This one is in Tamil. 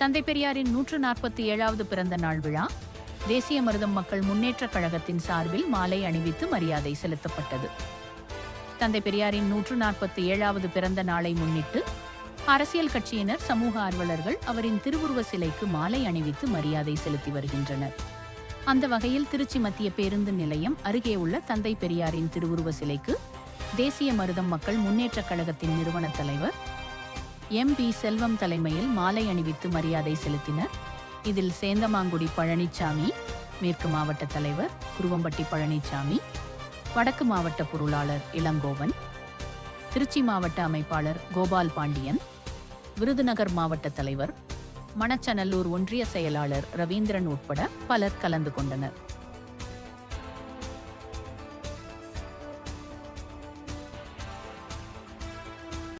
தந்தை பெரியாரின் 147வது பிறந்த நாள் விழா தேசிய மருதம் மக்கள் முன்னேற்றக் கழகத்தின் சார்பில் மாலை அணிவித்து மரியாதை செலுத்தப்பட்டது. தந்தை பெரியாரின் 147வது பிறந்த நாளை முன்னிட்டு அரசியல் கட்சியினர், சமூக ஆர்வலர்கள் அவரின் திருவுருவ சிலைக்கு மாலை அணிவித்து மரியாதை செலுத்தி வருகின்றனர். அந்த வகையில் திருச்சி மத்திய பேருந்து நிலையம் அருகே உள்ள தந்தை பெரியாரின் திருவுருவ சிலைக்கு தேசிய மருதம் மக்கள் முன்னேற்றக் கழகத்தின் நிறுவன தலைவர் எம்.பி. செல்வம் தலைமையில் மாலை அணிவித்து மரியாதை செலுத்தினர். இதில் சேந்தமாங்குடி பழனிசாமி, மேற்கு மாவட்ட தலைவர் குருவம்பட்டி பழனிசாமி, வடக்கு மாவட்ட பொருளாளர் இளங்கோவன், திருச்சி மாவட்ட அமைப்பாளர் கோபால் பாண்டியன், விருதுநகர் மாவட்ட தலைவர், மணச்சநல்லூர் ஒன்றிய செயலாளர் ரவீந்திரன் உட்பட பலர் கலந்து கொண்டனர்.